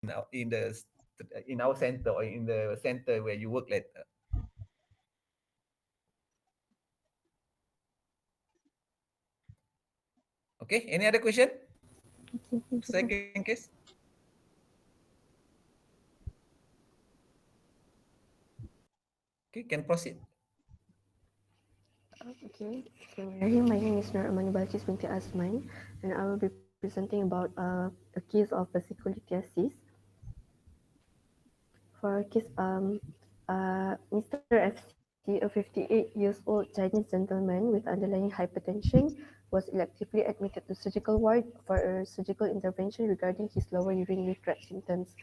in the in our center or in the center where you work later. Okay, any other question? Okay, thank you, sir. Second case. Okay, can proceed. Okay, Bismillahirrahmanirrahim. My name is Nur Amani Balchis binti Asman, and I will be presenting about a case of vesicoulitis. For a case, Mr. FC, a 58 years old Chinese gentleman with underlying hypertension, was electively admitted to surgical ward for a surgical intervention regarding his lower urinary tract symptoms.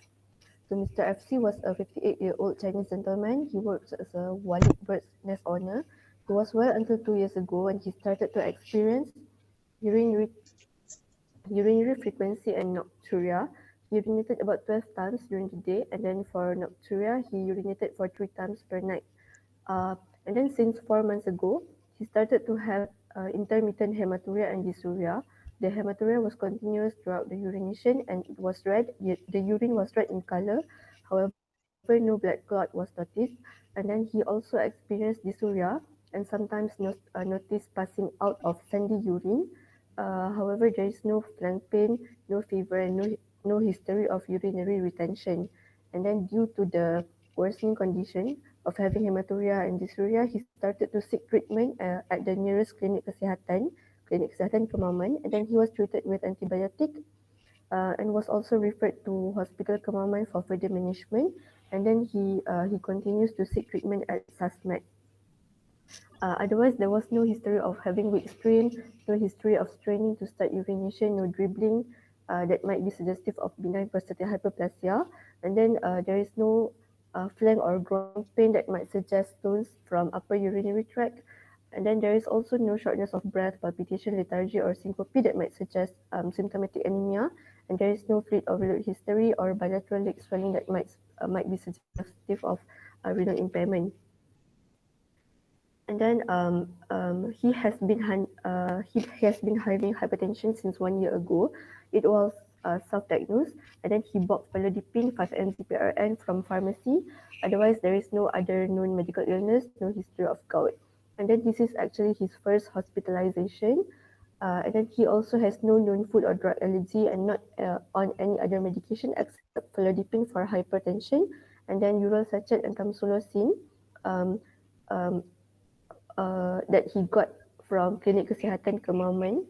So Mr. FC was a 58-year-old Chinese gentleman. He works as a Walid bird's nest owner. He was well until 2 years ago when he started to experience urinary, urinary frequency and nocturia. He urinated about 12 times during the day, and then for nocturia, he urinated for 3 times per night. Uh, and then since 4 months ago, he started to have intermittent hematuria and dysuria. The hematuria was continuous throughout the urination and it was red. The urine was red in color. However, no blood clot was noticed. And then he also experienced dysuria and sometimes noticed passing out of sandy urine. However, there is no flank pain, no fever, and no history of urinary retention. And then, due to the worsening condition of having hematuria and dysuria, he started to seek treatment at the nearest Klinik Kesihatan Kemaman, and then he was treated with antibiotic and was also referred to Hospital Kemaman for further management. And then he continues to seek treatment at SASMED. Otherwise, there was no history of having weak strain, no history of straining to start urination, no dribbling that might be suggestive of benign prostatic hyperplasia. And then there is no flank or groin pain that might suggest stones from upper urinary tract. And then there is also no shortness of breath, palpitation, lethargy, or syncope that might suggest symptomatic anemia. And there is no fluid overload history or bilateral leg swelling that might be suggestive of renal impairment. And then he has been having hypertension since 1 year ago. It was self-diagnosed, and then he bought felodipine 5 mg/rn from pharmacy. Otherwise, there is no other known medical illness, no history of gout. And then this is actually his first hospitalization. And then he also has no known food or drug allergy and not on any other medication except felodipine for hypertension, and then ural sachet and tamsulosin. Um, um, that he got from Klinik Kesihatan Kemaman,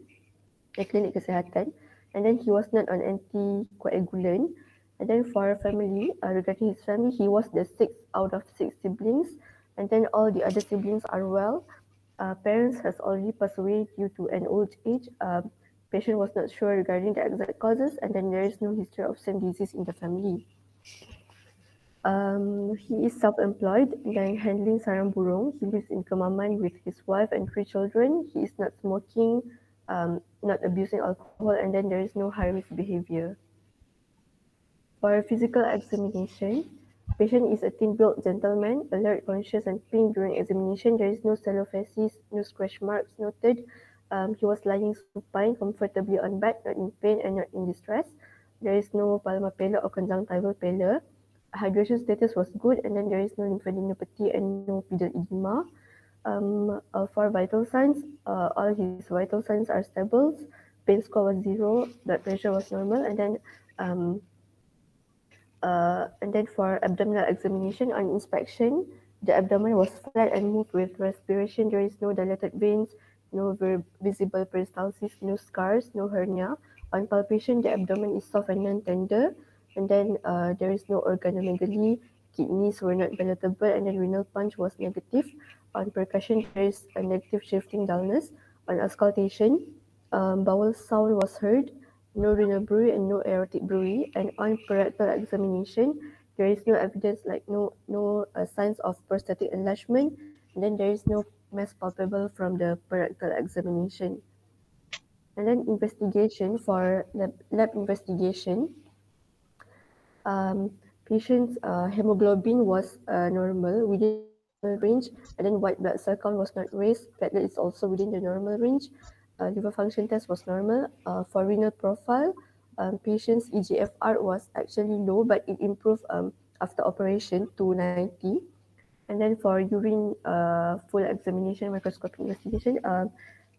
Klinik Kesihatan, and then he was not on anticoagulant. And then for family, regarding his family, he was the sixth out of six siblings, and then all the other siblings are well. Parents has already passed away due to an old age. Patient was not sure regarding the exact causes, and then there is no history of same disease in the family. He is self-employed dan handling sarang burung. He lives in Kemaman with his wife and 3 children. He is not smoking, not abusing alcohol, and then there is no high-risk behavior. For physical examination, patient is a thin-built gentleman, alert, conscious, and pink during examination. There is no celophasis, no scratch marks noted. He was lying supine comfortably on bed, not in pain and not in distress. There is no palmar pallor or conjunctival pallor. Hydration status was good, and then there is no lymphadenopathy and no pedal edema. For vital signs, all his vital signs are stable. Pain score was 0, blood pressure was normal, um, and then for abdominal examination on inspection, the abdomen was flat and moved with respiration. There is no dilated veins, no visible peristalsis, no scars, no hernia. On palpation, the abdomen is soft and non-tender. And then there is no organomegaly. Kidneys were not palatable, and then renal punch was negative. On percussion, there is a negative shifting dullness. On auscultation, bowel sound was heard, no renal bruit and no aortic bruit. And on parietal examination, there is no evidence like no signs of prostatic enlargement. And then there is no mass palpable from the parietal examination. And then investigation for lab investigation, um, patient's hemoglobin was normal within the normal range, and then white blood cell count was not raised. Platelet is also within the normal range. Liver function test was normal. For renal profile, patient's EGFR was actually low, but it improved after operation to 90. And then for urine full examination, microscopic investigation,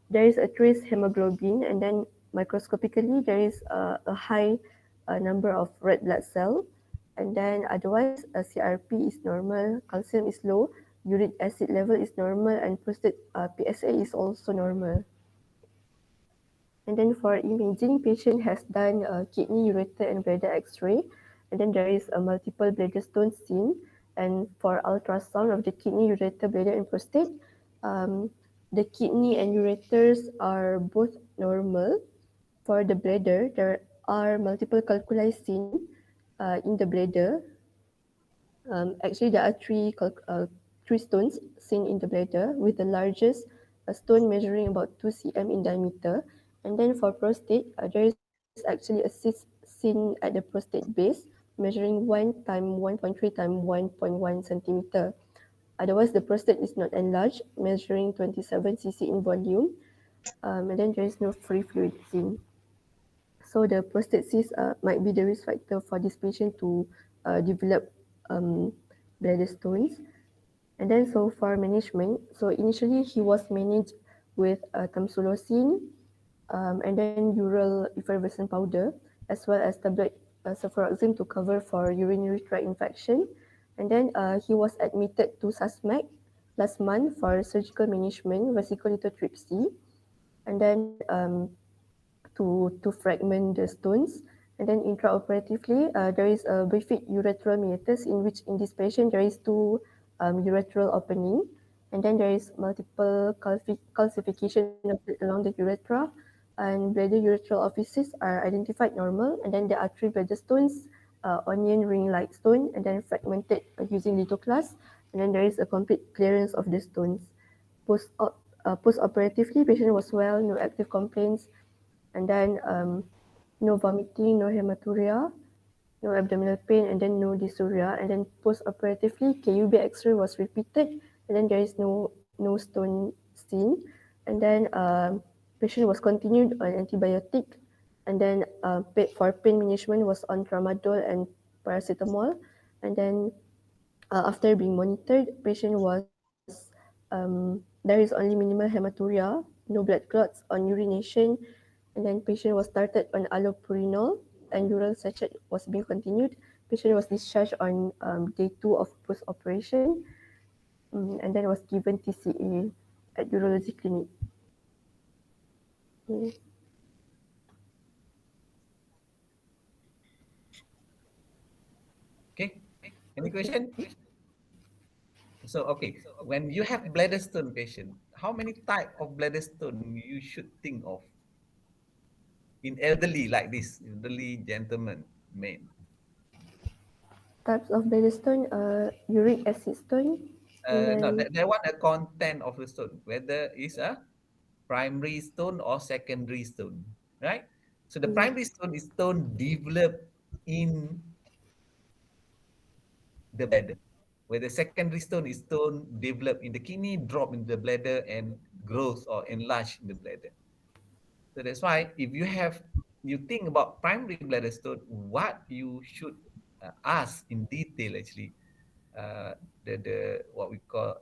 there is a trace hemoglobin, and then microscopically there is a high number of red blood cell, and then otherwise CRP is normal, calcium is low, uric acid level is normal, and prostate PSA is also normal. And then for imaging, patient has done kidney, ureter, and bladder X-ray, and then there is a multiple bladder stone seen. And for ultrasound of the kidney, ureter, bladder, and prostate, um, the kidney and ureters are both normal. For the bladder, there are multiple calculi seen in the bladder. Actually, there are three stones seen in the bladder, with the largest stone measuring about 2 cm in diameter. And then for prostate, there is actually a cyst seen at the prostate base, measuring 1 × 1.3 × 1.1 centimeter. Otherwise, the prostate is not enlarged, measuring 27 cc in volume, and then there is no free fluid seen. So the prostate cyst might be the risk factor for this patient to develop um, bladder stones. And then so for management, so initially he was managed with tamsulosin, and then ural effervescent powder, as well as tablet cefuroxime to cover for urinary tract infection. And then he was admitted to SASMAC last month for surgical management, vesical lithotripsy, and then to fragment the stones. And then intraoperatively, there is a bifid urethral meatus, in which in this patient there is two urethral opening, and then there is multiple calcification along the urethra, and bladder urethral orifices are identified normal, and then there are three bladder stones, onion ring-like stone, and then fragmented using lithoclast, and then there is a complete clearance of the stones. Post-operatively, patient was well, no active complaints, and then no vomiting, no hematuria, no abdominal pain, and then no dysuria. And then post-operatively, KUB X-ray was repeated, and then there is no stone seen. And then patient was continued on antibiotic, and then for pain management was on tramadol and paracetamol. And then after being monitored, patient was there is only minimal hematuria, no blood clots on urination, and then patient was started on allopurinol, and ural sachet was being continued. Patient was discharged on day 2 of post-operation, and then was given TCA at urology clinic. Mm. Okay. Any question? So, okay, when you have bladder stone patient, how many type of bladder stone you should think of in elderly like this, elderly gentleman, men? Types of bladder stone, uric acid stone, and No, then they want a content of the stone, whether it's a primary stone or secondary stone, right? So the mm, primary stone is stone developed in the bladder, where the secondary stone is stone developed in the kidney, drop in the bladder, and grows or enlarge in the bladder. So that's why if you think about primary bladder stone, what you should ask in detail actually, the what we call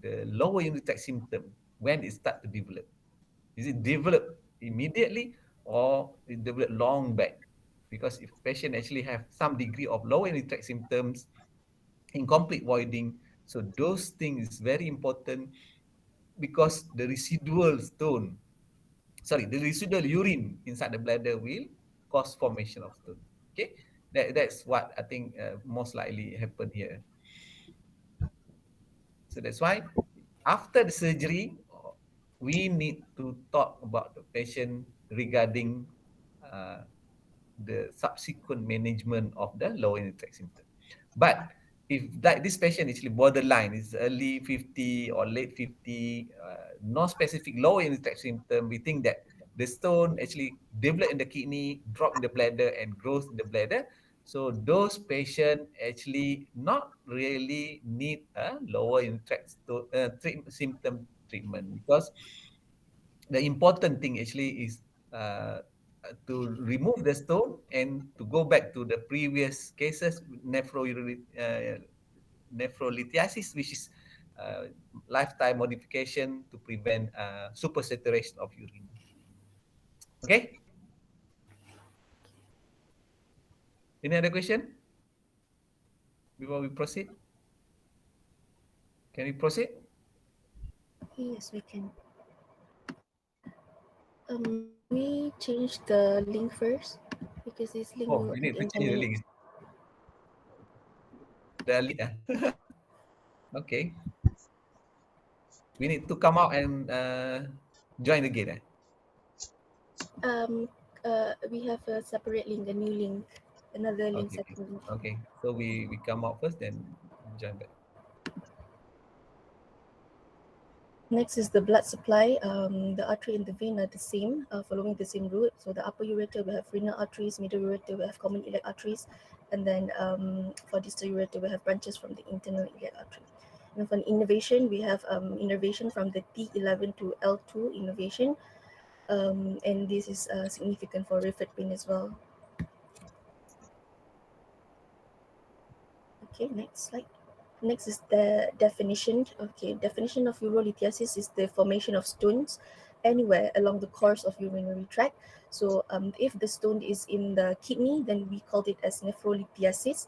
the lower unit tract symptom when it start to develop. Is it develop immediately or it develop long back? Because if patient actually have some degree of lower unit tract symptoms, incomplete voiding, so those things is very important because the residual stone, sorry, the residual urine inside the bladder will cause formation of stone. Okay, that's what I think most likely happen here. So that's why after the surgery, we need to talk about the patient regarding uh, the subsequent management of the lower unit tract symptom. But if like this patient actually borderline, is early 50 or late 50, no specific lower unit tract symptom, we think that the stone actually develop in the kidney, drop in the bladder, and grows in the bladder. So those patients actually not really need a lower unit tract symptom treatment, because the important thing actually is uh, to remove the stone and to go back to the previous cases, nephrolithiasis, which is uh, lifetime modification to prevent supersaturation of urine. Okay. Any other question before we proceed? Can we proceed? Yes, we can. Can we change the link first? Because this link Oh, will we end need to in 10 change the link. minutes. The link. Okay. We need to come out and join again. Um, we have a separate link, a new link, another link, Okay. Okay. second link. Okay. So we come out first, then join back. Next is the blood supply. The artery and the vein are the same, following the same route. So the upper ureter we have renal arteries, middle ureter we have common iliac arteries, and then for distal ureter we have branches from the internal iliac artery. And for innervation, we have innervation from the T11 to L2 innervation, and this is significant for referred pain as well. Okay, next slide. Next is the definition. Okay, definition of urolithiasis is the formation of stones anywhere along the course of urinary tract. So if the stone is in the kidney, then we called it as nephrolithiasis.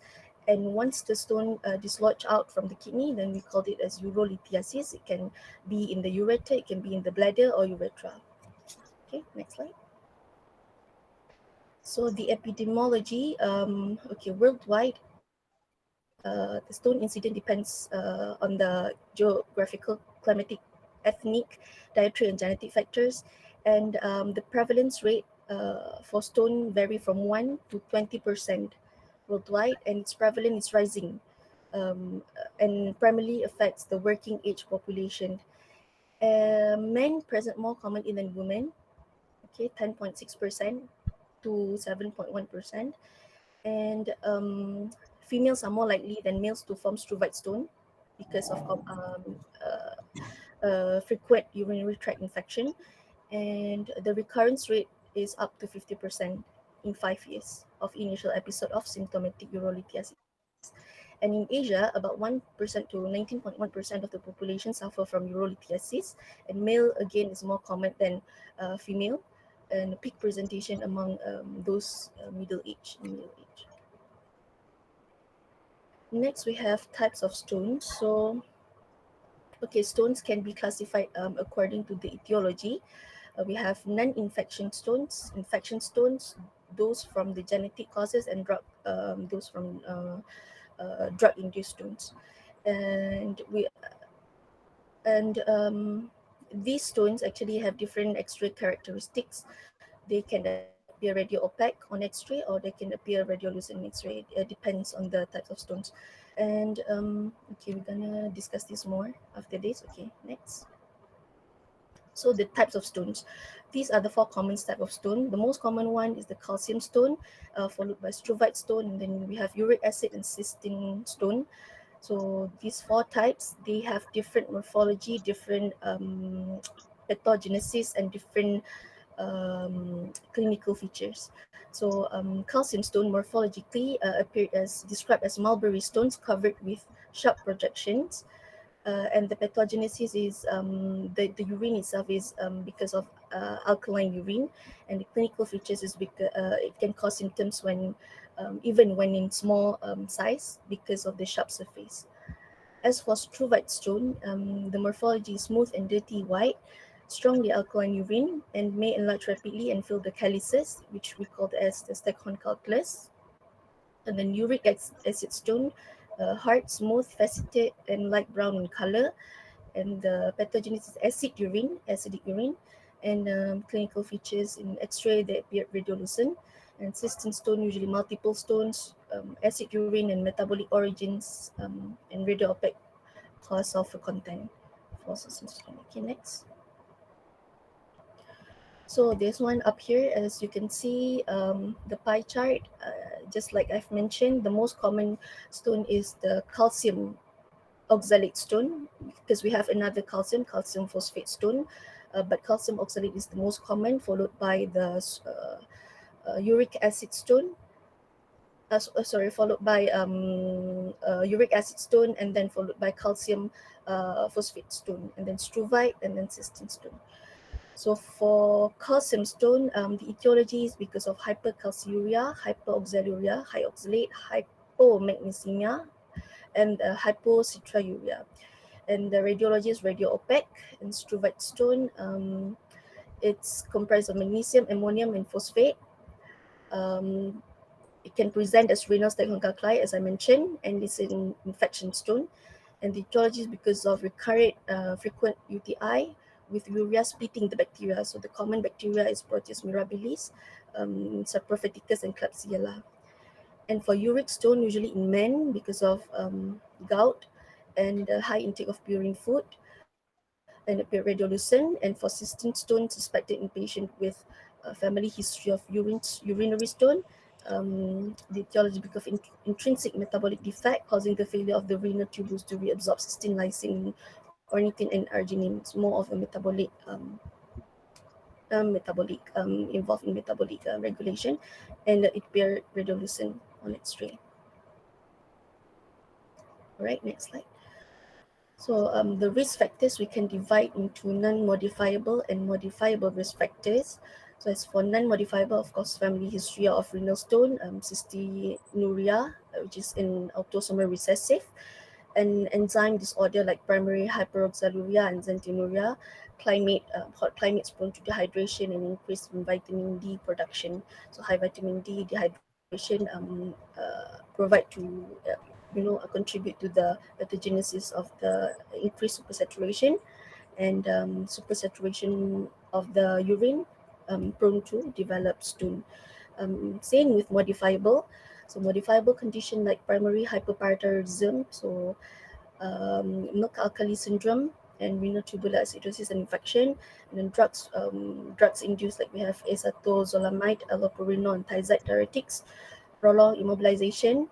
And once the stone dislodge out from the kidney, then we called it as urolithiasis. It can be in the ureter, it can be in the bladder or urethra. Okay, next slide. So the epidemiology, okay, worldwide, the stone incident depends on the geographical, climatic, ethnic, dietary, and genetic factors, and the prevalence rate for stone vary from 1 to 20% worldwide, and its prevalence is rising, and primarily affects the working age population. Men present more commonly than women, okay, 10.6% to 7.1%, and females are more likely than males to form struvite stone because of frequent urinary tract infection, and the recurrence rate is up to 50% in 5 years of initial episode of symptomatic urolithiasis. And in Asia, about 1% to 19.1% of the population suffer from urolithiasis, and male again is more common than female, and peak presentation among those middle age in middle age. Next, we have types of stones. So, okay, stones can be classified according to the etiology. We have non-infection stones, infection stones, those from the genetic causes, and those from drug-induced stones. And we and these stones actually have different X-ray characteristics. They can appear radio opaque on X-ray, or they can appear radiolucent in X-ray. It depends on the types of stones. And okay, we're gonna discuss this more after this. Okay, next. So the types of stones. These are the four common types of stone. The most common one is the calcium stone, followed by struvite stone, and then we have uric acid and cystine stone. So these four types, they have different morphology, different pathogenesis, and different clinical features. So calcium stone morphologically appeared as described as mulberry stones covered with sharp projections, and the pathogenesis is the urine itself is because of alkaline urine, and the clinical features is because it can cause symptoms when even when in small size because of the sharp surface. As for struvite stone, the morphology is smooth and dirty white, strongly alkaline urine, and may enlarge rapidly and fill the calyces, which we call as the Stackhorn calculus. And then acid stone, hard, smooth, faceted, and light brown in color. And the pathogenesis is acidic urine, and clinical features in X-ray that appear radiolucent. And cystine stone, usually multiple stones, acid urine, and metabolic origins, and radio opaque cause sulfur content for cystine stone. Okay, next. So this one up here, as you can see, the pie chart, just like I've mentioned, the most common stone is the calcium oxalate stone, because we have another calcium phosphate stone, but calcium oxalate is the most common, followed by the uric acid stone, followed by uric acid stone, and then followed by calcium phosphate stone, and then struvite, and then cystine stone. So for calcium stone, the etiology is because of hypercalciuria, hyperoxaluria, high oxalate, hypomagnesemia, and hypocitrulluria. And the radiology is radio-opaque. And struvite stone, it's comprised of magnesium, ammonium, and phosphate. Um, it can present as renal stenogalcli, as I mentioned, and it's an infection stone. And the etiology is because of recurrent, frequent UTI with urea splitting the bacteria. So the common bacteria is Proteus mirabilis, Saprophyticus, and Klebsiella. And for uric stone, usually in men because of gout and high intake of purine food, and appear radiolucent. And for cystine stone, suspected in patient with a family history of urinary stone, the etiology because of intrinsic metabolic defect causing the failure of the renal tubules to reabsorb cysteine, lysine, ornithine, and arginine. It's more of a involved in metabolic regulation, and it appear radiolucent on X-ray. All right, next slide. So the risk factors we can divide into non-modifiable and modifiable risk factors. So as for non-modifiable, of course, family history of renal stone, cystinuria, which is in autosomal recessive, and enzyme disorder like primary hyperoxaluria and xanthinuria, hot climates prone to dehydration and increase in vitamin D production. So high vitamin D dehydration provide to contribute to the pathogenesis of the increased supersaturation, and supersaturation of the urine prone to develop stone. Same with modifiable. So modifiable condition like primary hyperparathyroidism, so milk alkali syndrome, and renal tubular acidosis and infection. And then drugs induced, like we have acetazolamide, allopurinol, and thiazide diuretics, prolonged immobilization,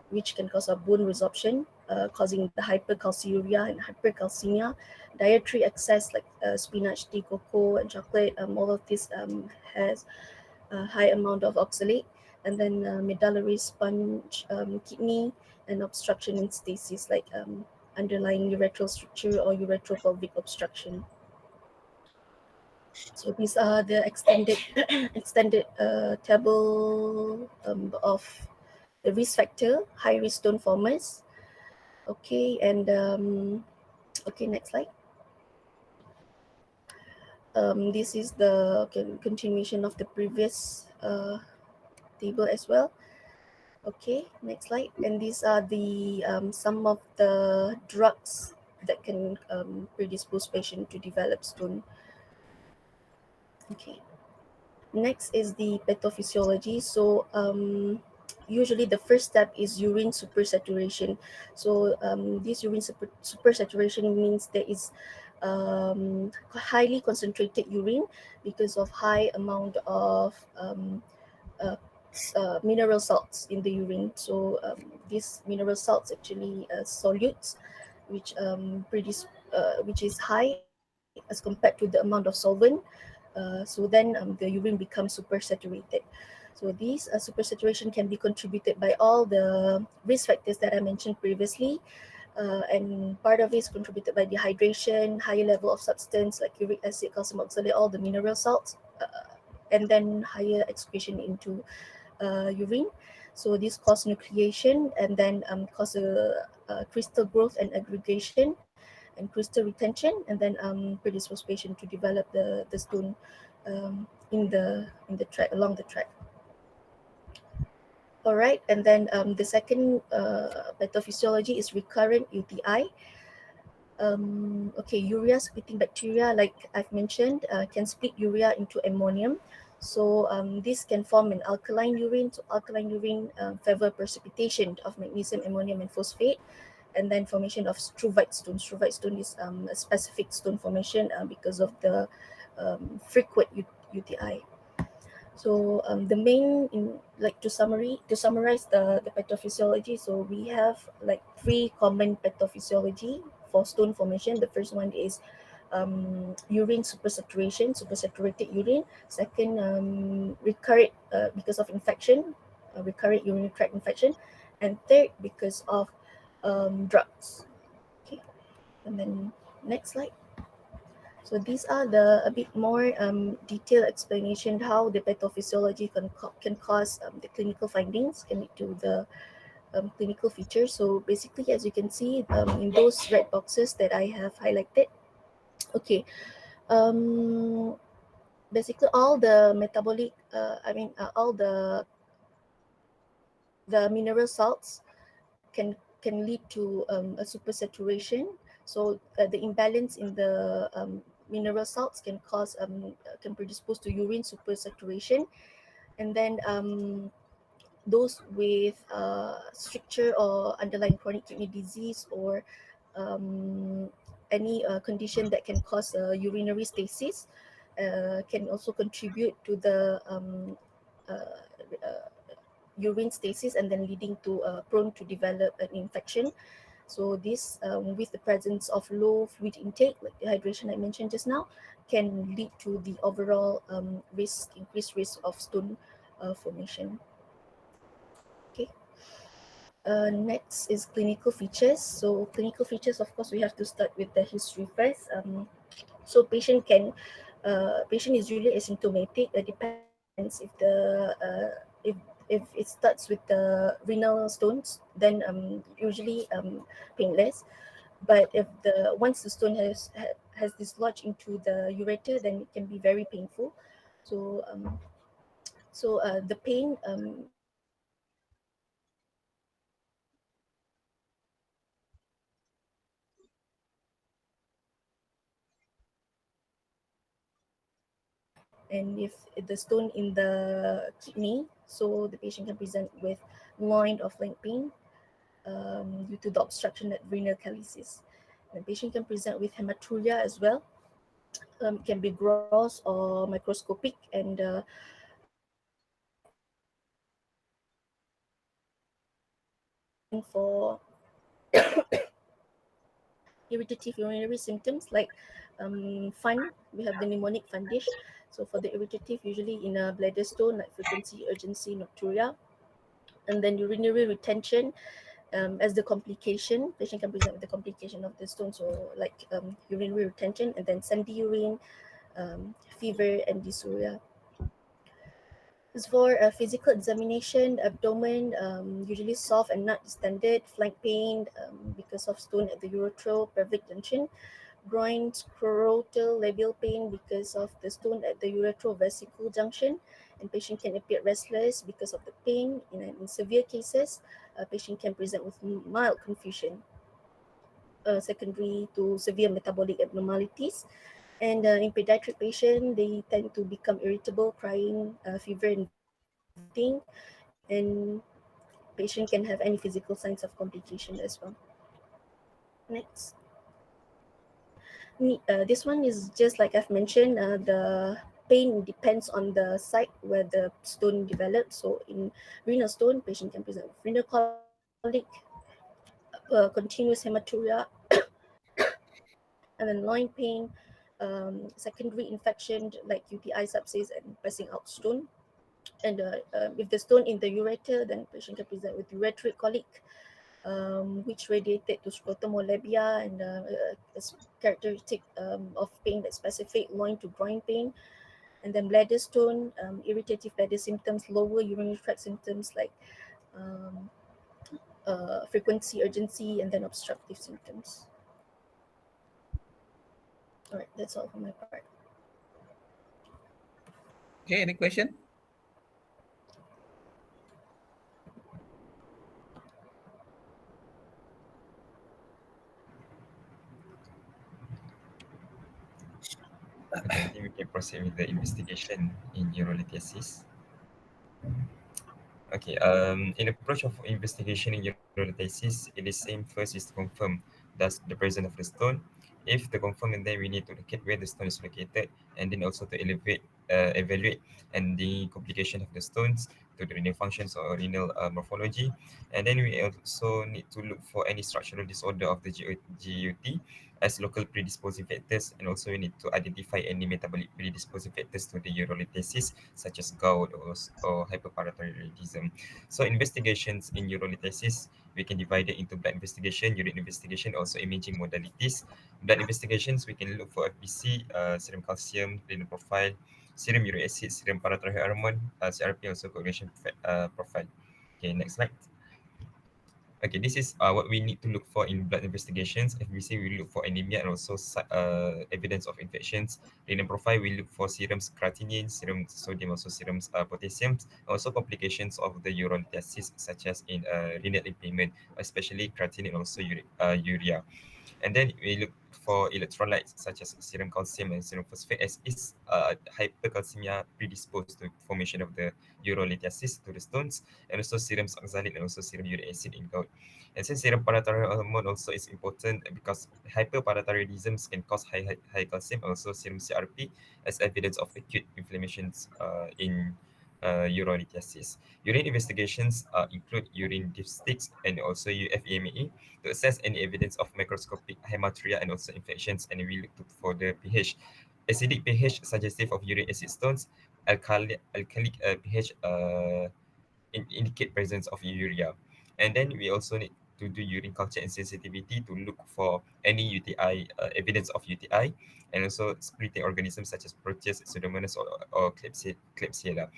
which can cause a bone resorption, causing the hypercalciuria and hypercalcemia, dietary excess like spinach, tea, cocoa, and chocolate. All of this has a high amount of oxalate, and then medullary sponge, kidney, and obstruction in stasis like underlying urethral stricture or uretropelvic obstruction. So these are the extended table of the risk factor, high risk stone formers. Okay, and okay, next slide. This is the continuation of the previous table as well. Okay, next slide. And these are the some of the drugs that can predispose patient to develop stone. Okay. Next is the pathophysiology. So usually the first step is urine supersaturation. So this urine supersaturation means there is highly concentrated urine because of high amount of uh, mineral salts in the urine. So these mineral salts actually solutes, which which is high as compared to the amount of solvent. So then the urine becomes supersaturated. So these supersaturation can be contributed by all the risk factors that I mentioned previously, and part of it is contributed by dehydration, higher level of substance like uric acid, calcium oxalate, all the mineral salts, and then higher excretion into urine. So this cause nucleation, and then cause a crystal growth and aggregation and crystal retention, and then predispose patient to develop the stone in the tract, along the tract. All right, and then the second pathophysiology is recurrent UTI. Okay, urea splitting bacteria, like I've mentioned, can split urea into ammonium. So this can form an alkaline urine. So alkaline urine favor precipitation of magnesium, ammonium, and phosphate, and then formation of struvite stone. Struvite stone is a specific stone formation because of the frequent UTI. So the main like to summarize the pathophysiology. So we have like three common pathophysiology for stone formation. The first one is urine supersaturation, supersaturated urine. Second, recurrent because of infection, recurrent urinary tract infection. And third, because of drugs. Okay, and then next slide. So these are the a bit more detailed explanation how the pathophysiology can cause the clinical findings, can lead to the clinical features. So basically, as you can see in those red boxes that I have highlighted, okay, um, basically all the metabolic, all the mineral salts can lead to a supersaturation. So the imbalance in the mineral salts can cause can predispose to urine supersaturation. And then those with stricture or underlying chronic kidney disease, or um, any condition that can cause urinary stasis, can also contribute to the uh, uh, urine stasis, and then leading to prone to develop an infection. So this, with the presence of low fluid intake, like dehydration I mentioned just now, can lead to the overall increased risk of stone formation. Okay. Next is clinical features. So clinical features, of course, we have to start with the history first. So patient is really asymptomatic. Depends if the if it starts with the renal stones, then usually painless. But if the once the stone has dislodged into the ureter, then it can be very painful. So the pain usually and if the stone in the kidney, so the patient can present with loin or flank pain due to the obstruction at renal calyces. The patient can present with hematuria as well. It can be gross or microscopic, and for irritative urinary symptoms like fun, we have the mnemonic fundish. So for the irritative, usually in a bladder stone like frequency, urgency, nocturia. And then urinary retention as the complication. Patient can present with the complication of the stone, so like urinary retention, and then sandy urine, fever, and dysuria. As for a physical examination, abdomen usually soft and not distended, flank pain because of stone at the urethral pelvic junction, groin, scrotal, labial pain because of the stone at the urethral vesicle junction, and patient can appear restless because of the pain. In severe cases, a patient can present with mild confusion secondary to severe metabolic abnormalities. And in pediatric patients, they tend to become irritable, crying, fever, and vomiting. And patient can have any physical signs of complication as well. Next. This one is just like I've mentioned, the pain depends on the site where the stone develops. So in renal stone, patient can present with renal colic, continuous hematuria, and then loin pain, secondary infection like UTI, sepsis, and passing out stone. And if the stone in the ureter, then patient can present with ureteric colic, which radiated to scrotum or labia, and is characteristic of pain that's specific, loin to groin pain. And then bladder stone, irritative bladder symptoms, lower urinary tract symptoms like um, frequency, urgency, and then obstructive symptoms. All right, that's all for my part. Okay, any question? Okay, I think we can proceed with the investigation in urolithiasis. Okay, in approach of investigation in urolithiasis, it is same first is to confirm thus the presence of the stone. If the confirm, and then we need to locate where the stone is located, and then also to evaluate and the complication of the stones to the renal functions or renal morphology. And then we also need to look for any structural disorder of the GUT as local predisposing factors, and also we need to identify any metabolic predisposing factors to the urolithiasis, such as gout or hyperparathyroidism. So investigations in urolithiasis, we can divide it into blood investigation, urine investigation, also imaging modalities. Blood investigations, we can look for FBC, serum calcium, renal profile, serum uric acid, serum parathyroid hormone, CRP, also coagulation profile. Okay, next slide. Okay, this is what we need to look for in blood investigations. FBC, we look for anemia and also evidence of infections. Renal profile, we look for serums creatinine, serum sodium, also serums potassium, also complications of the urolithiasis, such as in renal impairment, especially creatinine and also urea. And then we look for electrolytes such as serum calcium and serum phosphate, as is hypercalcemia predisposed to formation of the urolithiasis to the stones, and also serum oxalate and also serum uric acid in gout. And since serum parathyroid hormone also is important because hyperparathyroidism can cause high calcium, also serum CRP as evidence of acute inflammations in urolithiasis. Urine investigations include urine dipsticks and also UFEMA to assess any evidence of microscopic hematuria and also infections, and we look for the pH. Acidic pH suggestive of uric acid stones, alkalic pH indicate presence of urea. And then we also need to do urine culture and sensitivity to look for any UTI, evidence of UTI, and also splitting organisms such as Proteus, Pseudomonas, or Klebsiella.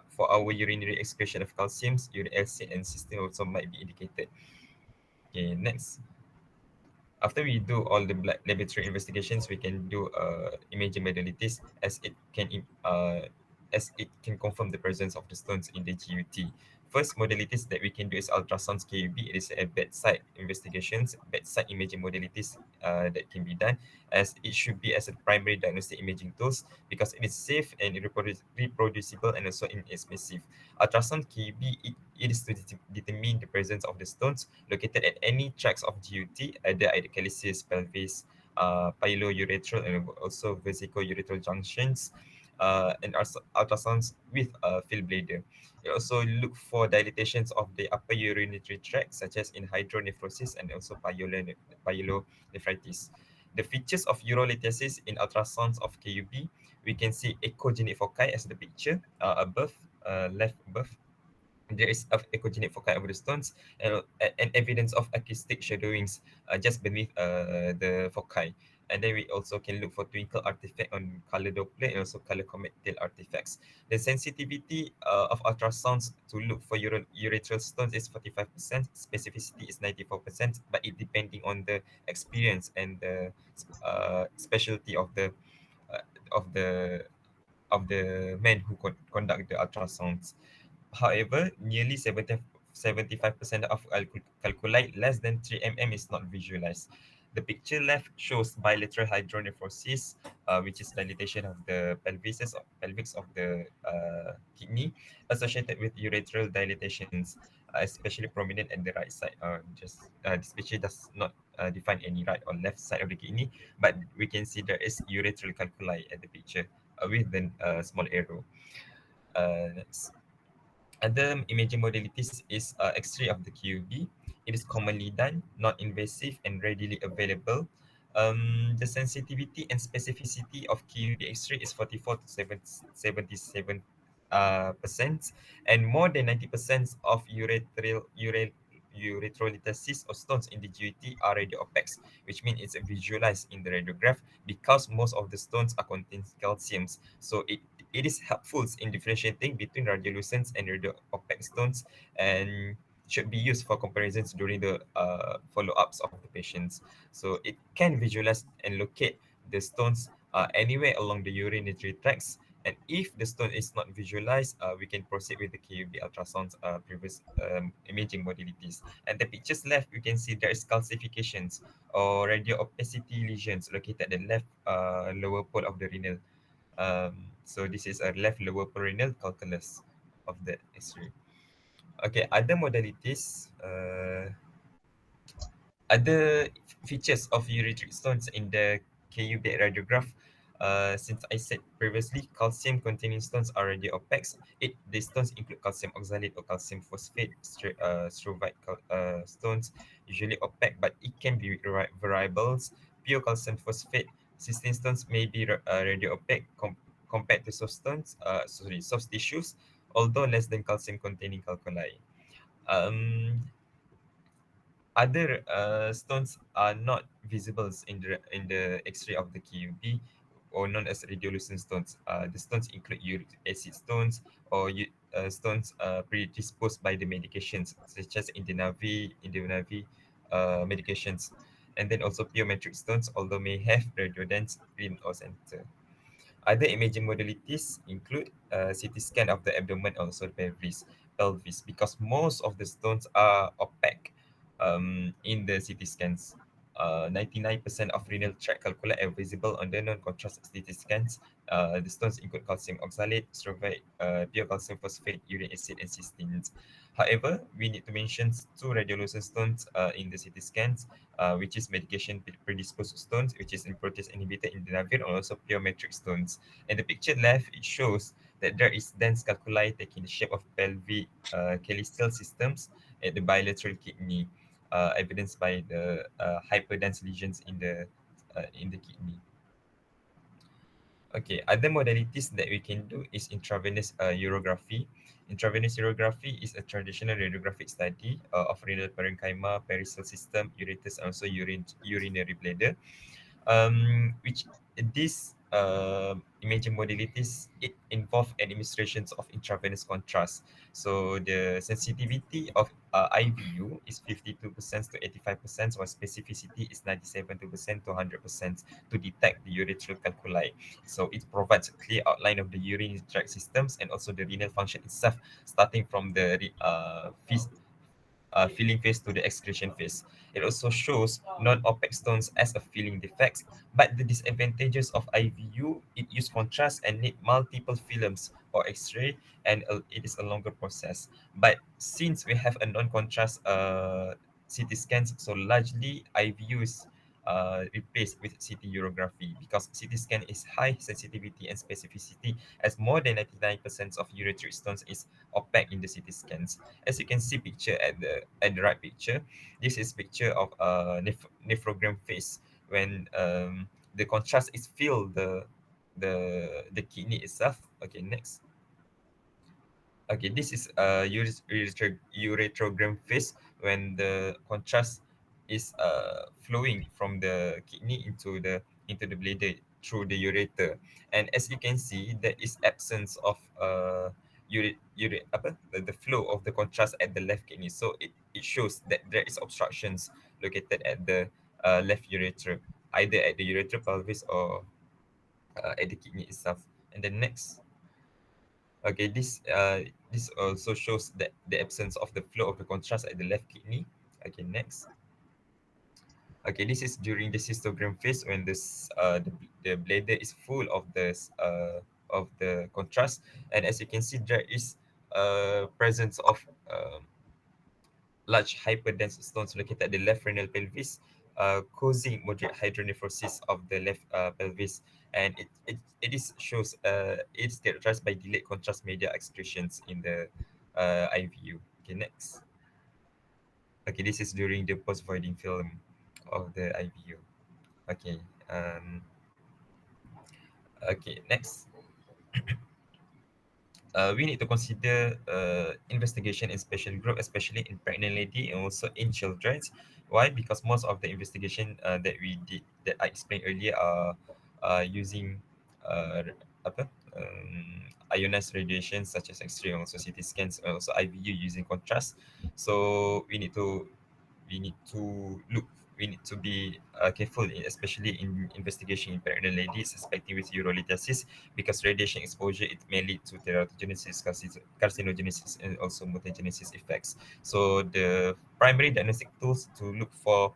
For our urinary excretion of calciums, uric acid and cysteine also might be indicated. Okay, next. After we do all the blood laboratory investigations, we can do imaging modalities as it can confirm the presence of the stones in the GUT. First modalities that we can do is ultrasound KUB. It is a bedside investigations, bedside imaging modalities that can be done, as it should be as a primary diagnostic imaging tools because it is safe and reproducible and also inexpensive. Ultrasound KUB, it is to determine the presence of the stones located at any tracts of GUT, either calyces, pelvis, pylourethral, and also vesico-urethral junctions, and ultrasounds with field bladder. You also look for dilatations of the upper urinary tract, such as in hydronephrosis and also pyelonephritis. The features of urolithiasis in ultrasounds of KUB, we can see echogenic foci as the picture above, left above. There is of echogenic foci over the stones and evidence of acoustic shadowings just beneath the foci. And then we also can look for twinkle artifact on color Doppler and also color comet tail artifacts. The sensitivity of ultrasounds to look for urethral stones is 45%, specificity is 94%, but it depending on the experience and the specialty uh, of the of the men who conduct the ultrasounds. However, nearly 75% of calculite less than 3 mm is not visualized. The picture left shows bilateral hydronephrosis, which is dilatation of the pelvis of the kidney, associated with urethral dilatations, especially prominent at the right side. This picture does not define any right or left side of the kidney, but we can see there is urethral calculi at the picture with the small arrow. Next. Other imaging modalities is X-ray of the QB. It is commonly done, not invasive, and readily available. The sensitivity and specificity of QB X-ray is 44 to 77 percent, and more than 90% of urethrolysis or stones in the GUT are radio opaques, which means it's visualized in the radiograph because most of the stones are contain calciums. So it is helpful in differentiating between radiolucent and radio-opaque stones and should be used for comparisons during the follow-ups of the patients. So it can visualize and locate the stones anywhere along the urinary tracts. And if the stone is not visualized, we can proceed with the KUB ultrasound previous imaging modalities. And the pictures left, you can see there is calcifications or radio opacity lesions located at the left lower pole of the renal. So this is a left lower perennial calculus of the X-ray. Okay, other modalities, other features of urethric stones in the KUB radiograph. since I said previously, calcium-containing stones are radiopaque. The stones include calcium oxalate or calcium phosphate, struvite stones, usually opaque, but it can be variables. Pure calcium phosphate cystine stones may be radiopaque compared to soft tissues, although less than calcium-containing calculi. Um, Other stones are not visible in the X-ray of the KUB, or known as radiolucent stones. The stones include uric acid stones or stones predisposed by the medications, such as Indinavi medications, and then also pyometric stones, although may have radiodense rim or center. Other imaging modalities include CT scan of the abdomen, also the pelvis, because most of the stones are opaque in the CT scans. 99% of renal tract calculi are visible on the non-contrast CT scans. The stones include calcium oxalate, struvite, pure calcium phosphate, uric acid, and cystines. However, we need to mention two radiolucent stones in the CT scans, which is medication predisposed stones, which is in protease inhibitor in the navier, and also pyometric stones. In the picture left, it shows that there is dense calculi taking the shape of pelvic calysteal systems at the bilateral kidney, evidenced by the hyperdense lesions in the kidney. Okay, other modalities that we can do is intravenous urography. Intravenous urography is a traditional radiographic study of renal parenchyma, peristyle system, ureters, and also urinary bladder, which these imaging modalities it involve administrations of intravenous contrast. So the sensitivity of IVU is 52% to 85%, while specificity is 97% to 100% to detect the urethral calculi. So it provides a clear outline of the urinary tract systems and also the renal function itself, starting from the filling phase to the excretion phase. It also shows non-opaque stones as a filling defects, but the disadvantages of IVU, it use contrast and need multiple films or X-ray, and it is a longer process. But since we have a non-contrast CT scans, so largely IVU is replaced with CT urography because CT scan is high sensitivity and specificity, as more than 99% of ureteric stones is opaque in the CT scans. As you can see picture at the right picture, this is picture of nephrogram phase when the contrast is fill the kidney itself. Okay, next. Okay, this is ureterogram phase when the contrast is flowing from the kidney into the bladder through the ureter. And as you can see, there is absence of the flow of the contrast at the left kidney. So it shows that there is obstructions located at the left ureter, either at the ureter pelvis or at the kidney itself. And then next. Okay, this also shows that the absence of the flow of the contrast at the left kidney. Okay, next. Okay, this is during the cystogram phase when the bladder is full of the contrast, and as you can see, there is presence of large hyperdense stones located at the left renal pelvis, causing moderate hydronephrosis of the left pelvis, and it is shows it is characterized by delayed contrast media excretions in the IVU. Okay, next. Okay, this is during the post-voiding film of the IVU. Okay, okay, next. We need to consider investigation in special group, especially in pregnant lady and also in children. Why? Because most of the investigation that we did, that I explained earlier, are using uh, apa, ionized radiation such as X-ray, also CT scans, and also IVU using contrast. So we need to look we need to be careful, especially in investigation in pregnant ladies suspecting with urolithiasis, because radiation exposure it may lead to teratogenesis, carcinogenesis, and also mutagenesis effects. So the primary diagnostic tools to look for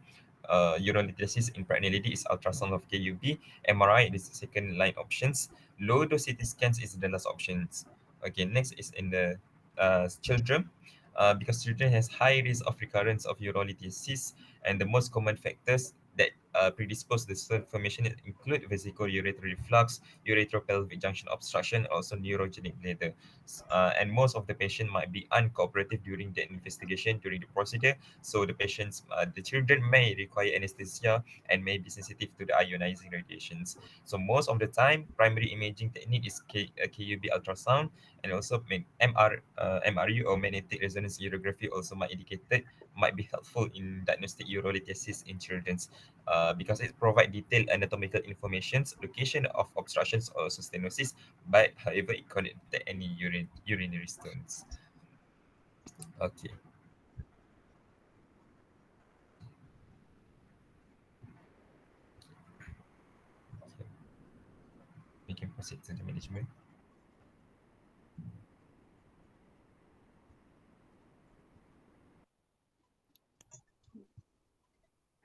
urolithiasis in pregnant lady is ultrasound of KUB, MRI is the second line options, low dose CT scans is the last options. Okay, next is in the children. Because children has high risk of recurrence of urolithiasis, and the most common factors that predisposed to stone formation include vesico-ureteral reflux, uretropelvic junction obstruction, also neurogenic bladder. And most of the patient might be uncooperative during the investigation during the procedure. So the children may require anesthesia and may be sensitive to the ionizing radiations. So most of the time, primary imaging technique is KUB ultrasound, and also MRU or magnetic resonance urography also might be helpful in diagnostic urolithiasis in children, because it provide detailed anatomical informations, location of obstructions or stenosis, but however it cannot detect any urinary stones. Okay, we can proceed to the management.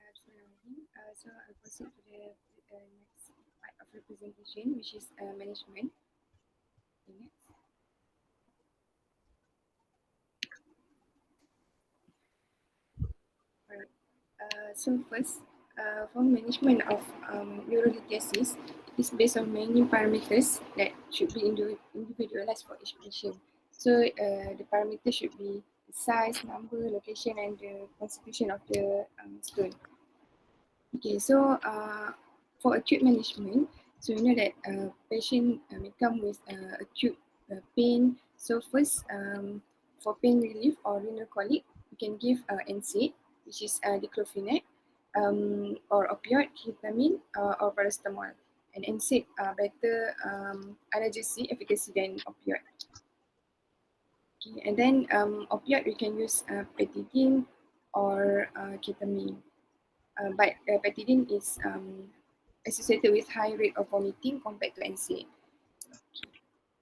Absolutely. So I'll proceed to the next part of representation, which is management. Next. Alright. So first, for management of urolithiasis, is based on many parameters that should be individualized for each patient. So the parameters should be the size, number, location, and the constitution of the stone. Okay, so for acute management, so we know that patient may come with acute pain. So first, for pain relief or renal colic, we can give NSAID, which is diclofenac, or opioid, ketamine, or paracetamol. And NSAID are better analgesic efficacy than opioid. Okay, and then opioid we can use petidine or ketamine. But petidine is associated with high rate of vomiting compared to NSAID.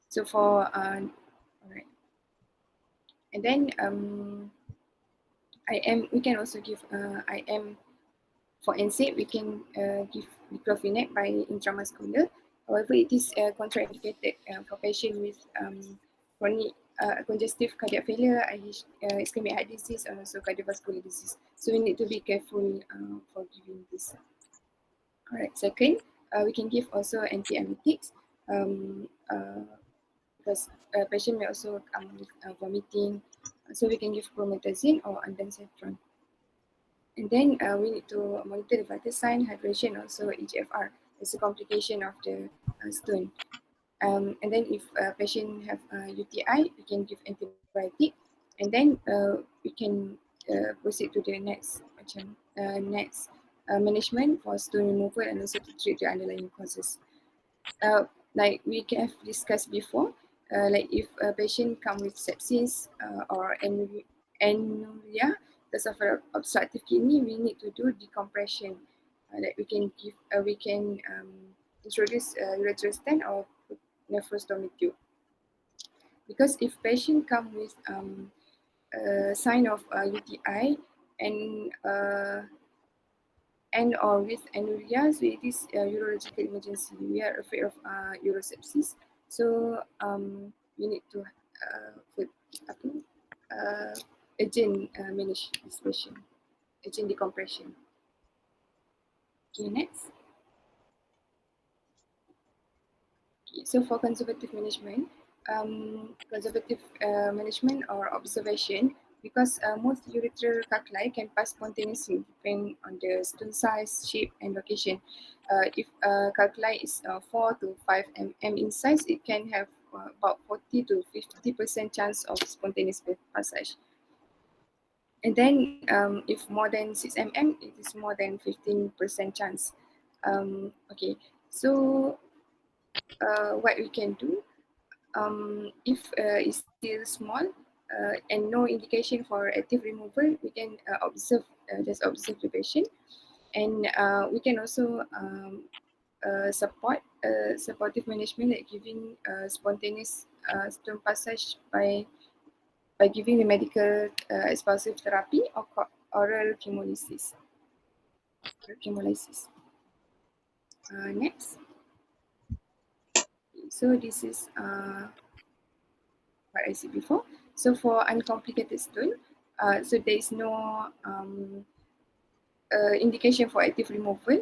So for alright, and then IM we can also give IM for NSAID. We can give diclofenac by intramuscular. However, it is contraindicated for patients with chronic congestive cardiac failure, ischemic heart disease, and also cardiovascular disease. So we need to be careful for giving this. Alright, second, we can give also antiemetics because patient may also come with vomiting. So we can give promethazine or ondansetron. And then we need to monitor the vital sign, hydration, also EGFR as a complication of the stone. And then if a patient have UTI, we can give antibiotic, and then we can proceed to the next management for stone removal and also to treat the underlying causes. Like we have discussed before, like if a patient come with sepsis or anuria because of obstructive kidney, we need to do decompression. Like we can introduce ureteral stent or nephrostomy tube. Because if patient come with sign of UTI and or with anuria, so it is a urological emergency. We are afraid of urosepsis, so we need to put urgent manage this patient, urgent decompression. Okay, next. Okay, so for conservative management, management or observation, because most urethral calculi can pass spontaneously depending on the stone size, shape, and location. If calculi is 4 to 5 mm in size, it can have about 40 to 50% chance of spontaneous passage. And then if more than 6 mm, it is more than 15% chance. Okay, so what we can do, if it's still small and no indication for active removal, we can just observe the patient, and we can also support supportive management, like giving spontaneous stone passage by giving the medical expulsive therapy or oral chemolysis. Next. So this is what I said before. So for uncomplicated stone, so there is no indication for active removal.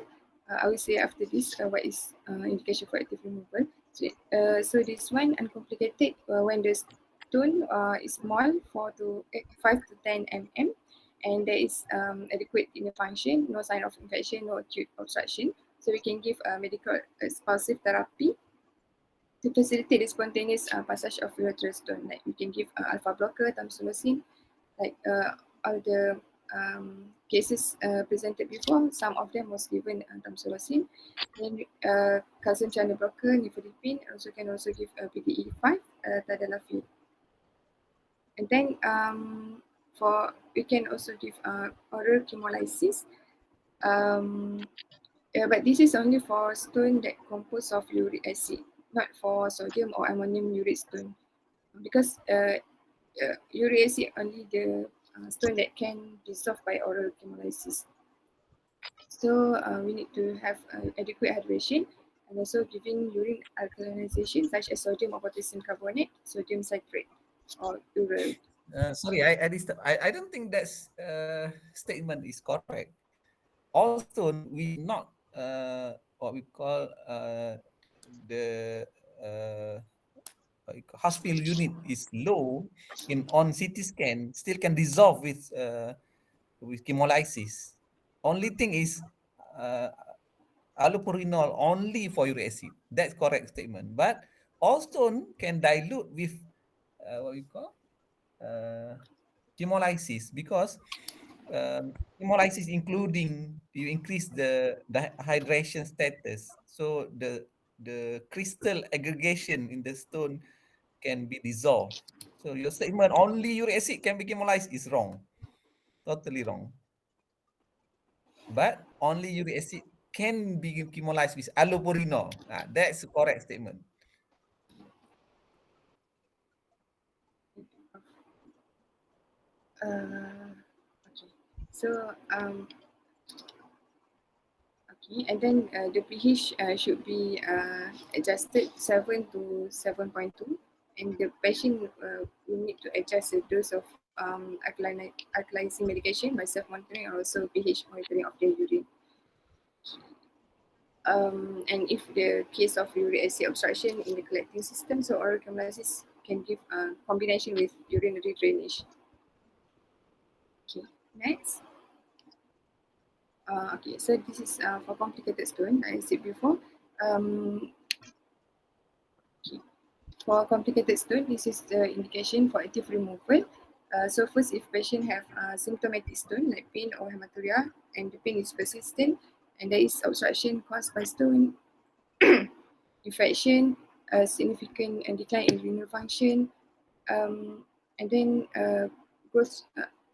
I will say after this what is indication for active removal. So this one uncomplicated when the stone is small 5 to 10 mm and there is adequate inner function, no sign of infection, no acute obstruction. So we can give medical expulsive therapy to facilitate the spontaneous passage of ureteral stone. Like we can give alpha blocker, tamsulosin, like all the cases presented before, some of them was given tamsulosin. Then calcium channel blocker, nifedipine, also can also give PDE5, tadalafil. And then we can also give oral chemolysis. But this is only for stone that composed of uric acid, not for sodium or ammonium urate stone, because uric acid only the stone that can dissolve by oral chemolysis. So we need to have adequate hydration and also giving urine alkalinization such as sodium or potassium carbonate, sodium citrate, or urine. Sorry, I don't think that's statement is correct. All stone with not what we call the uh, hospital unit is low in on CT scan still can dissolve with chemolysis. Only thing is uh, allopurinol only for uric acid. That's correct statement. But all stone can dilute with what we call uh, chemolysis because hemolysis including you increase the hydration status, so the crystal aggregation in the stone can be dissolved. So your statement only uric acid can be chemolyzed is wrong, totally wrong. But only uric acid can be chemolyzed with allopurinol. That's the correct statement. Okay. So okay, and then the pH should be adjusted 7 to 7.2, and the patient will need to adjust the dose of alkalizing medication by self-monitoring and also pH monitoring of their urine. And if the case of uric acid obstruction in the collecting system, so oral chemolysis can give a combination with urinary drainage. Okay, next. Okay, so this is for complicated stone, I said before. Okay. For complicated stone, this is the indication for active removal. So first, if patient have symptomatic stone like pain or hematuria, and the pain is persistent, and there is obstruction caused by stone, infection, significant decline in renal function, and then growth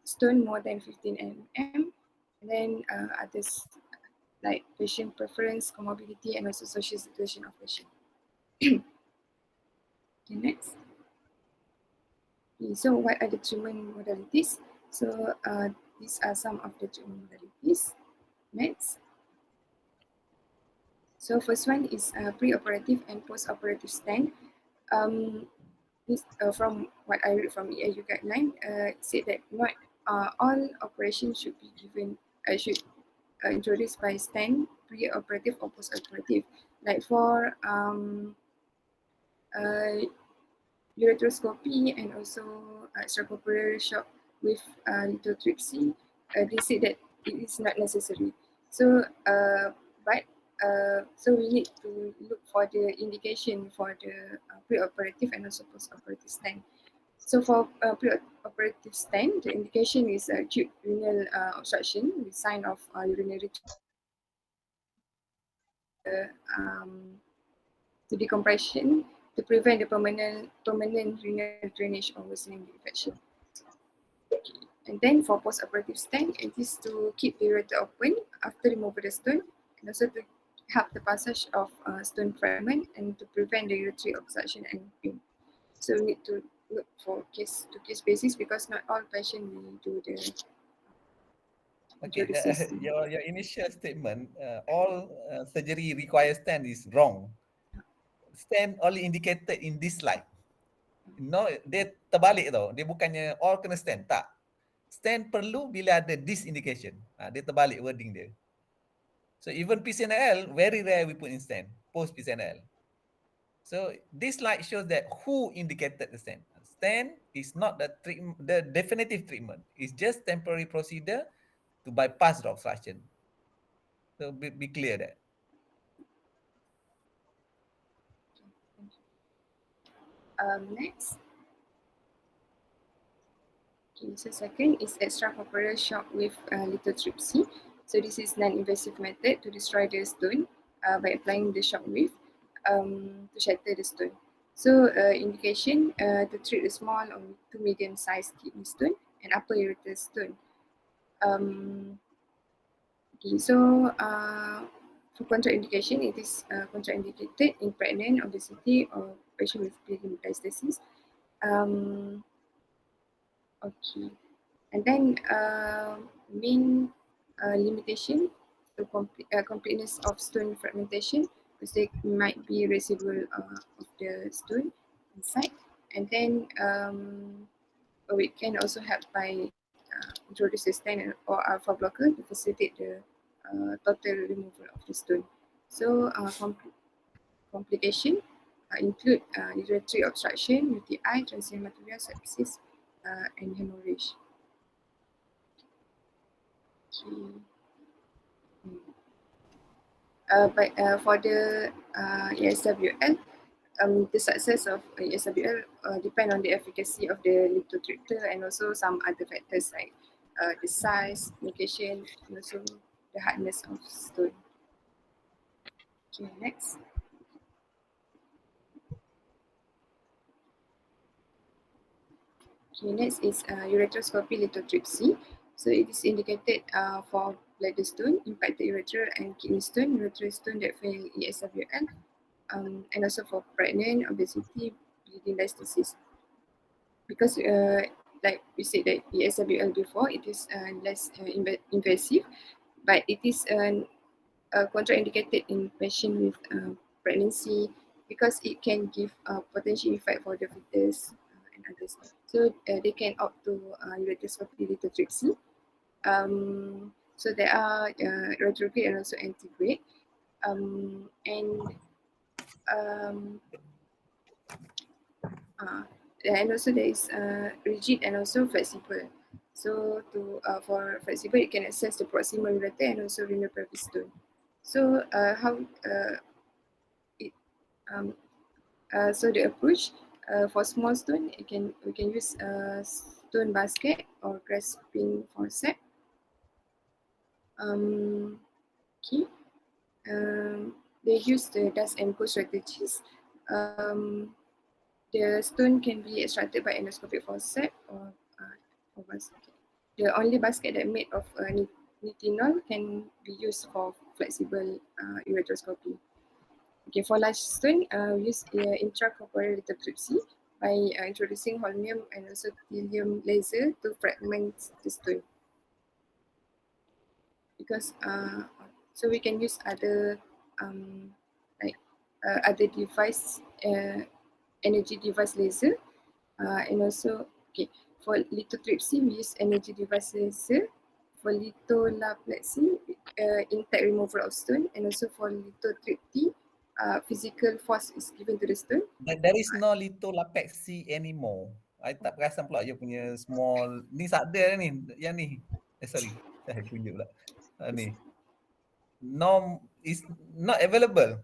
stone more than 15 mm, and then others like patient preference, comorbidity, and also social situation of patient. Okay, next. Okay, so what are the treatment modalities? So these are some of the treatment modalities. Next. So first one is pre-operative and post-operative stent. This from what I read from EIU guideline, said that not all operations should be given should introduced by stent pre-operative or post-operative. Like for ureteroscopy and also extracorporeal shock with lithotripsy, they say that it is not necessary. So, so we need to look for the indication for the pre-operative and also post-operative stent. So for pre-operative stent, the indication is acute renal obstruction with sign of urinary to decompression to prevent the permanent renal drainage or worsening the infection. Okay. And then for post-operative stent, it is to keep the ureter open after removal of the stone and also to help the passage of stone fragment and to prevent the ureteric obstruction and pain. So we need to look for case-to-case basis because not all patients will do the Okay, ureterosis. your initial statement, all surgery requires stent is wrong. Stent only indicated in this slide. No, dia terbalik tau. Dia bukannya all kena stent. Tak. stent perlu bila ada this indication. Dia terbalik wording dia. So even PCNL, very rare we put in stent, post PCNL. So this slide shows that who indicated the stent. Stent is not the definitive treatment. It's just temporary procedure to bypass the obstruction. So be clear that. Next. Okay, so second is extracorporeal shock with lithotripsy. So this is non-invasive method to destroy the stone by applying the shock wave to shatter the stone. So indication to treat the small or to medium-sized kidney stone and upper ureter stone. Okay, so for contraindication, it is contraindicated in pregnant, obesity, or patient with bleeding metastasis. Okay, and then main limitation to completeness of stone fragmentation, because there might be residual of the stone inside, and then we can also help by introduce a stent or alpha blocker to facilitate the total removal of the stone. So complication include urinary obstruction, UTI, transient hematuria, sepsis, and hemorrhage. Okay. But for the ESWL, the success of ESWL depend on the efficacy of the lithotripsy and also some other factors like the size, location, and also the hardness of stone. Okay, next. Okay, next is ureteroscopy lithotripsy. So it is indicated for bladder stone, impacted urethra, and kidney stone, ureteral stone that fail ESWL, and also for pregnant, obesity, bleeding diastasis. Because like we said that ESWL before, it is less invasive, but it is contraindicated in patient with pregnancy because it can give potential effect for the fetus and others. So they can opt to ureteroscopy lithotripsy. So there are retrograde and also antegrade. And also there is rigid and also flexible. So for flexible, you can access the proximal ureter and also renal pelvic stone. So so the approach for small stone, we can use stone basket or grasping forceps. Okay. They use the dust and go strategies. The stone can be extracted by endoscopic forceps or basket. The only basket that made of nitinol can be used for flexible ureteroscopy. Okay, for large stone, we use intracorporeal lithotripsy by introducing holmium and also thallium laser to fragment the stone. Because so we can use other like other device, energy device laser, and also okay, for lithotripsy we use energy device laser. For lithotripsy, intact removal of stone, and also for lithotripsy, physical force is given to the stone. There is no lithotripsy anymore. I tak perasan pula dia punya small. Ni tak ada ni. Yang ni. Sorry. Saya tunjuk pula. Ni. No, is not available.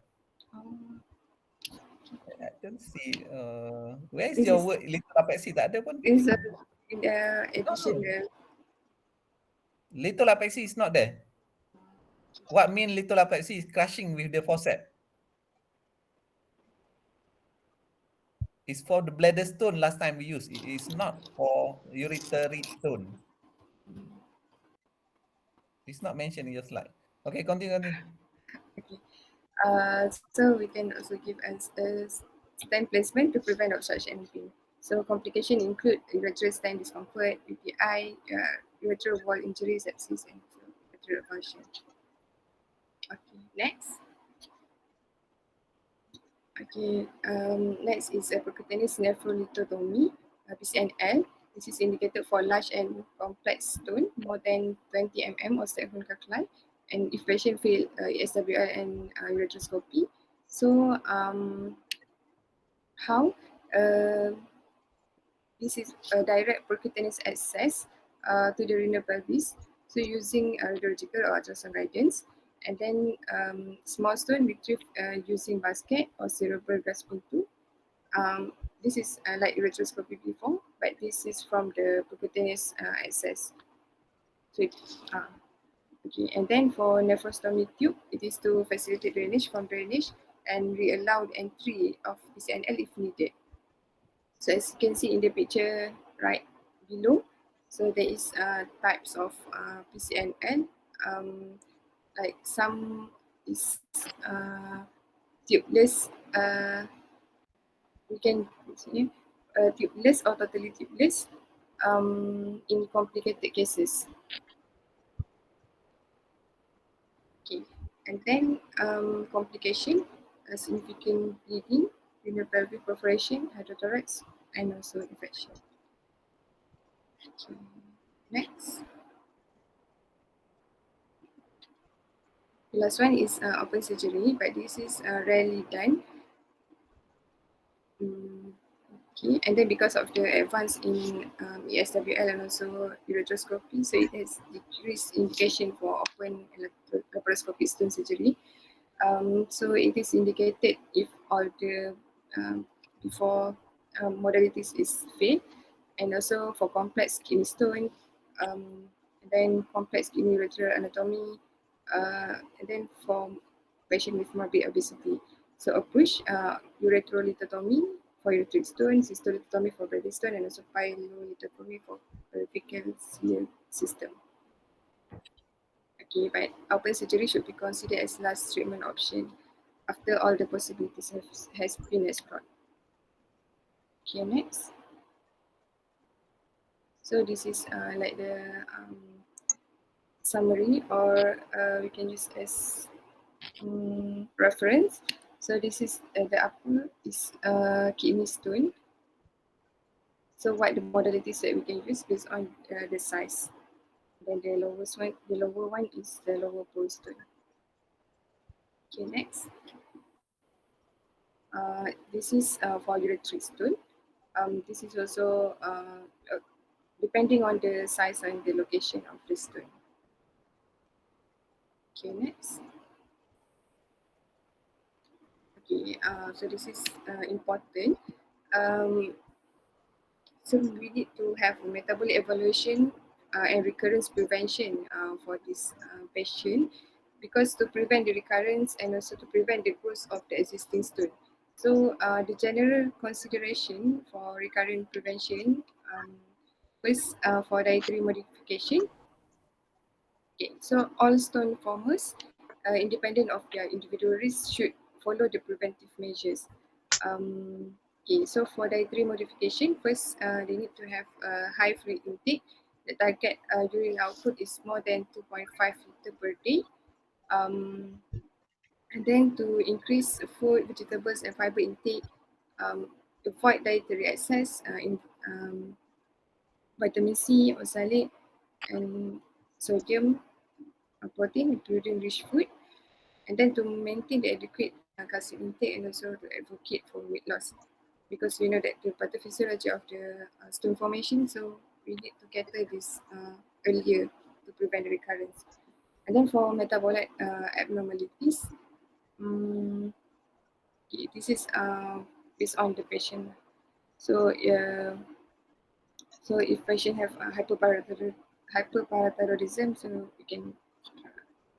I don't see. Where is This your is- word lithotripsy? Tak ada pun. Is in the additional. Lithotripsy is not there. What mean lithotripsy is crushing with the forceps? It's for the bladder stone last time we used. It is not for uretery stone. It's not mentioned in your slide. Okay, continue. Okay. So we can also give us a stent placement to prevent obstruction and pain. So complication include urethral stent discomfort, UTI, urethral wall injury, sepsis, and urethral avulsion. Okay, next. Okay, next is a percutaneous nephrolithotomy, PCNL. This is indicated for large and complex stone, more than 20 mm or second calculi, and if patient fail ESWL and ureteroscopy. So how? Uh, this is a direct percutaneous access to the renal pelvis. So using radiological or ultrasound guidance, and then small stone retrieved using basket or cerebral grasping tool. This is like ureteroscopy before, but this is from the percutaneous access. So okay, and then for nephrostomy tube, it is to facilitate drainage from drainage and re-allow the entry of PCNL if needed. So as you can see in the picture right below, so there is types of PCNL. Like some is tubeless. We can see tubeless or totally tubeless in complicated cases. Okay, and then complication, significant bleeding, renal pelvic perforation, hydrothorax, and also infection. Okay. Next, the last one is open surgery, but this is rarely done. Okay, and then because of the advance in ESWL and also ureteroscopy, so it has decreased indication for open laparoscopic stone surgery. So it is indicated if all the before modalities is failed, and also for complex kidney stone, and then complex kidney ureteral anatomy, and then for patient with morbid obesity. So a push ureterolithotomy for ureteric stone, cystolithotomy for bladder stone, and also pyelolithotomy for cervical system. Okay, but open surgery should be considered as last treatment option after all the possibilities has been explored. Okay, next. So this is like the summary, or we can use as reference. So this is the upper is kidney stone. So what the modalities that we can use based on the size. Then the lower one is the lower pole stone. Okay, next. This is for ureteric stone. This is also depending on the size and the location of the stone. Okay, next. Okay, so this is important. Um, so we need to have a metabolic evaluation and recurrence prevention for this patient, because to prevent the recurrence and also to prevent the growth of the existing stone. So the general consideration for recurrent prevention, first for dietary modification. Okay, so all stone formers, independent of their individual risk, should follow the preventive measures. Okay, so for dietary modification, first they need to have a high fluid intake. The target urine output is more than 2.5 liter per day. And then to increase food, vegetables, and fiber intake, avoid dietary excess in vitamin C, oxalate, and sodium, protein, including rich food, and then to maintain the adequate calcium intake, and also to advocate for weight loss, because we know that the pathophysiology of the stone formation, so we need to cater this earlier to prevent the recurrence. And then for metabolic abnormalities, this is based on the patient. So so if patient have hyperparathyroidism, so we can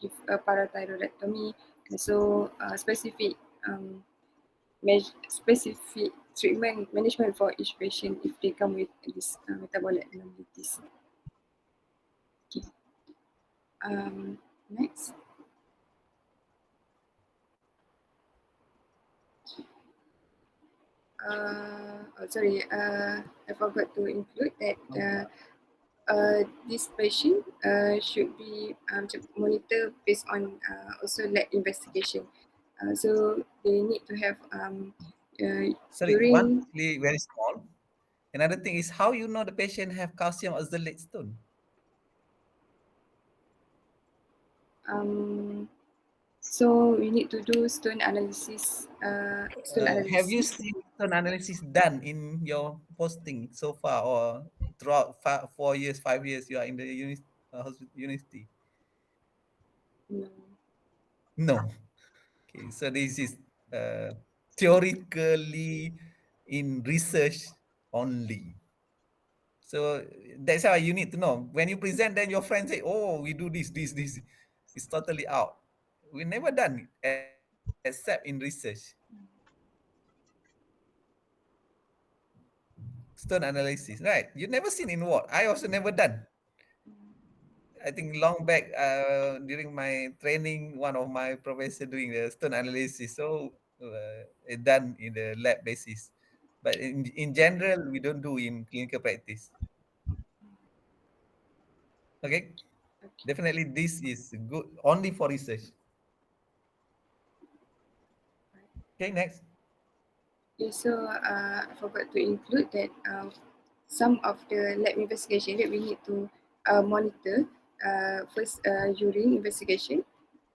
give a parathyroidectomy, and so specific specific treatment management for each patient if they come with this metabolic abnormalities. Okay. Next. Sorry, I forgot to include that this patient should be monitored based on also lab investigation. So they need to have Sorry, one urine. really very small. Another thing is how you know the patient have calcium oxalate stone. So we need to do stone analysis. Have you seen stone analysis done in your posting so far, or throughout 4 years, 5 years you are in the university? No. No. Okay, so this is uh, theoretically in research only. So that's how you need to know. When you present, then your friends say, "Oh, we do this, this, this." It's totally out. We never done it except in research. Stone analysis, right? You never seen in what? I also never done. I think long back during my training, one of my professor doing the stone analysis. So it done in the lab basis. But in general, we don't do in clinical practice. Okay, Okay. definitely this is good only for research. Right. Okay, next. Yeah, so I forgot to include that some of the lab investigation that we need to monitor. First, urine investigation,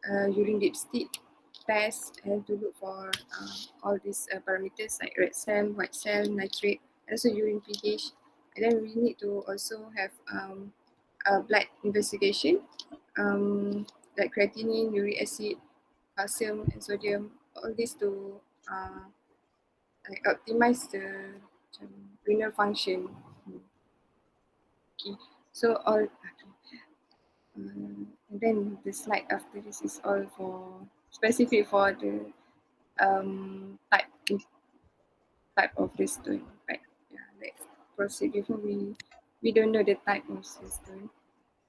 urine dipstick test, and to look for all these parameters like red cell, white cell, nitrate, and also urine pH. And then we need to also have a blood investigation, like creatinine, uric acid, calcium, and sodium. All this to like optimize the macam, renal function. Okay, so all and then the slide after this is all for specific for the type of the stone, right? Yeah, let's proceed before we don't know the type of the stone.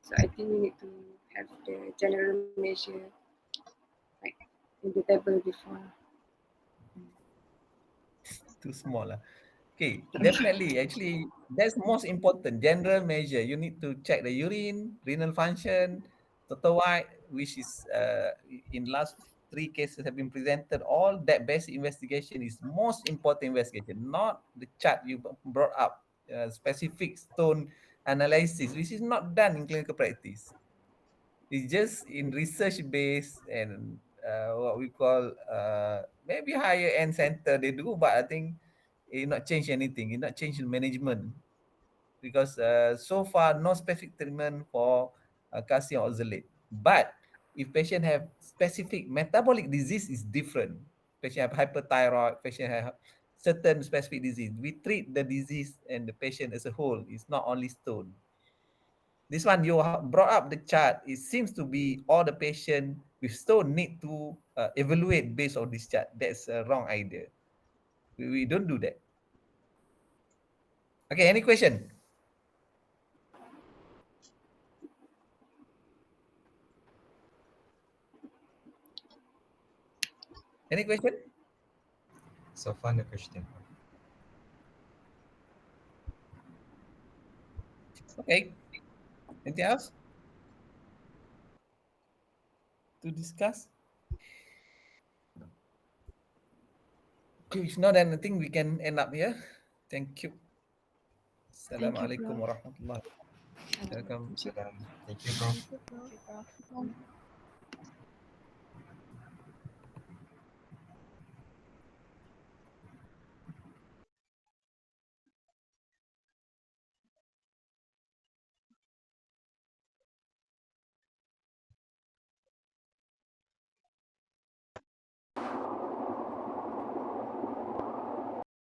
So I think we need to have the general measure like in the table before. Too small. Okay, definitely. Actually, that's most important. General measure. You need to check the urine, renal function, total white, which is in last three cases have been presented. All that basic investigation is most important investigation, not the chart you brought up. Specific stone analysis, which is not done in clinical practice. It's just in research base and what we call maybe higher end center they do, but I think it not change anything. It not change the management because so far no specific treatment for calcium oxalate. But if patient have specific metabolic disease is different. Patient have hyperthyroid, patient have certain specific disease. We treat the disease and the patient as a whole. It's not only stone. This one you brought up the chart. It seems to be all the patient with stone need to evaluate based on this chart. That's a wrong idea. We don't do that. Okay, any question? Any question? So far, no question. Okay. Anything else to discuss? Okay, if not, then I think we can end up here. Thank you. Thank you, Assalamualaikum Prof. warahmatullahi wabarakatuh. Welcome. Salam. Thank you, Prof. Thank you, Prof. Okay, Prof.